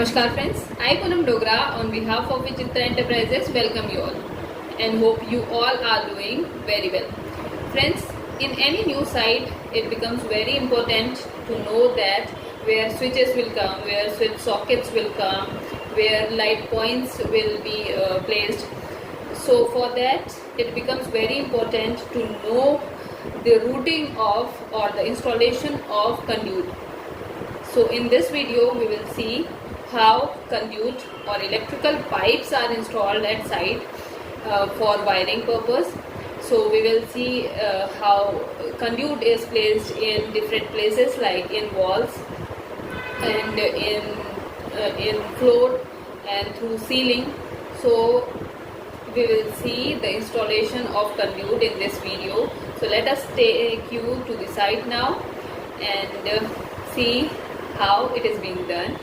Namaskar friends, I Poonam Dogra on behalf of Vichitra Enterprises welcome you all and hope you all are doing very well. Friends, in any new site it becomes very important to know that where switches will come, where switch sockets will come, where light points will be placed. So for that it becomes very important to know the routing of or the installation of conduit. So in this video we will see how conduit or electrical pipes are installed at site for wiring purpose. So we will see how conduit is placed in different places like in walls and in floor and through ceiling. So we will see the installation of conduit in this video. So let us take you to the site now and see how it is being done.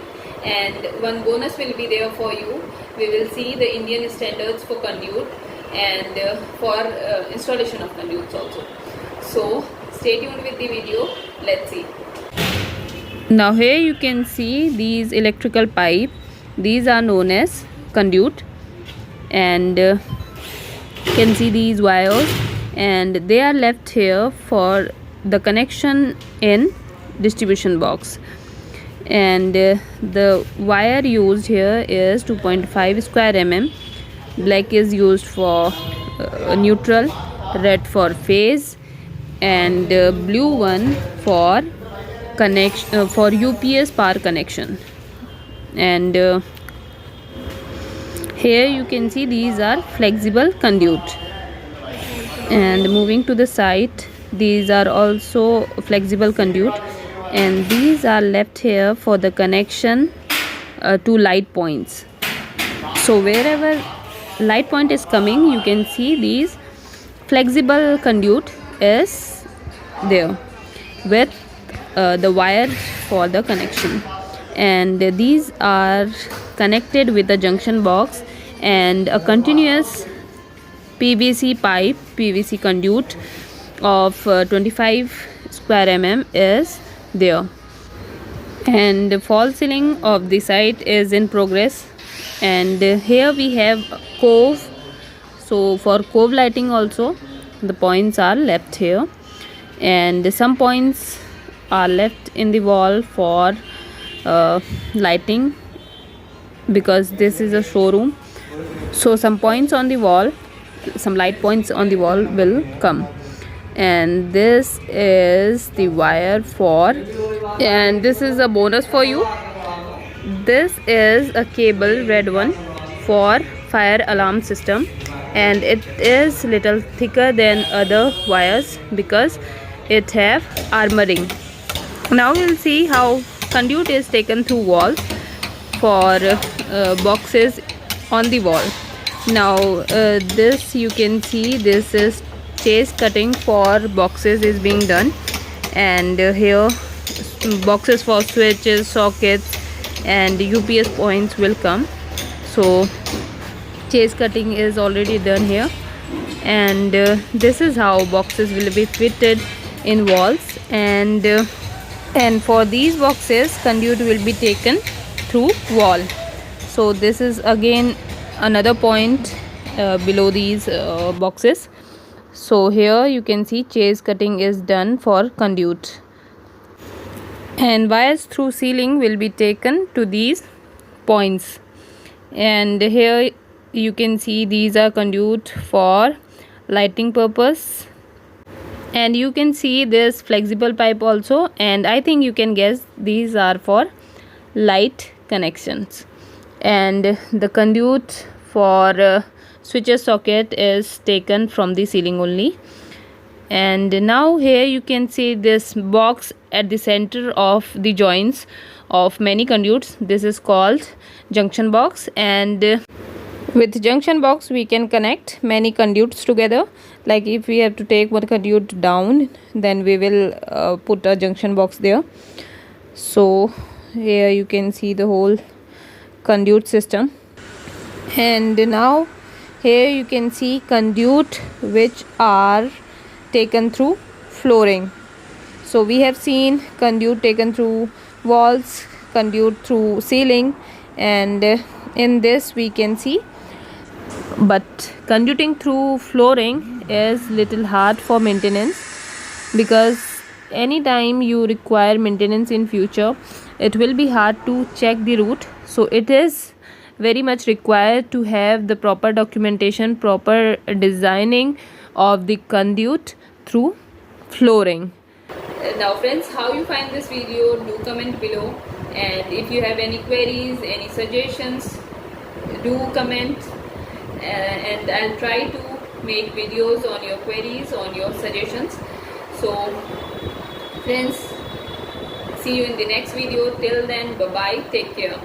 And one bonus will be there for you. We will see the Indian standards for conduit and for installation of conduits also. So stay tuned with the video. Let's see. Now here you can see these electrical pipe. These are known as conduit, and you can see these wires, and they are left here for the connection in distribution box. And the wire used here is 2.5 square mm. Black is used for neutral, red for phase, and blue one for connection for UPS power connection. And here you can see these are flexible conduit. And moving to the side, these are also flexible conduit, and these are left here for the connection to light points. So wherever light point is coming, you can see these flexible conduit is there with the wire for the connection. And these are connected with the junction box, and a continuous PVC pipe, PVC conduit of 25 square mm is there. And the false ceiling of the site is in progress. And here we have cove. So for cove lighting also the points are left here, and some points are left in the wall for lighting, because this is a showroom. So some points on the wall, some light points on the wall will come. And this is the wire for, and this is a bonus for you. This is a cable, red one, for fire alarm system, and it is little thicker than other wires because it have armoring. Now we'll see how conduit is taken through walls for boxes on the wall. Now this you can see, this is chase cutting for boxes is being done, and here boxes for switches, sockets, and UPS points will come. So chase cutting is already done here, and this is how boxes will be fitted in walls. And for these boxes conduit will be taken through wall. So this is again another point below these boxes. So here you can see chase cutting is done for conduit, and wires through ceiling will be taken to these points. And here you can see these are conduit for lighting purpose, and you can see this flexible pipe also, and I think you can guess these are for light connections. And the conduit for switches socket is taken from the ceiling only. And now here you can see this box at the center of the joints of many conduits. This is called junction box, and with junction box we can connect many conduits together. Like if we have to take one conduit down, then we will put a junction box there. So here you can see the whole conduit system. And now here you can see conduit which are taken through flooring. So we have seen conduit taken through walls, conduit through ceiling, and in this we can see. But conduiting through flooring is little hard for maintenance, because anytime you require maintenance in future, it will be hard to check the route. So it is very much required to have the proper documentation, proper designing of the conduit through flooring. Now friends, how you find this video, do comment below, and if you have any queries, any suggestions, do comment, and I'll try to make videos on your queries, on your suggestions. So friends, see you in the next video. Till then, bye bye, take care.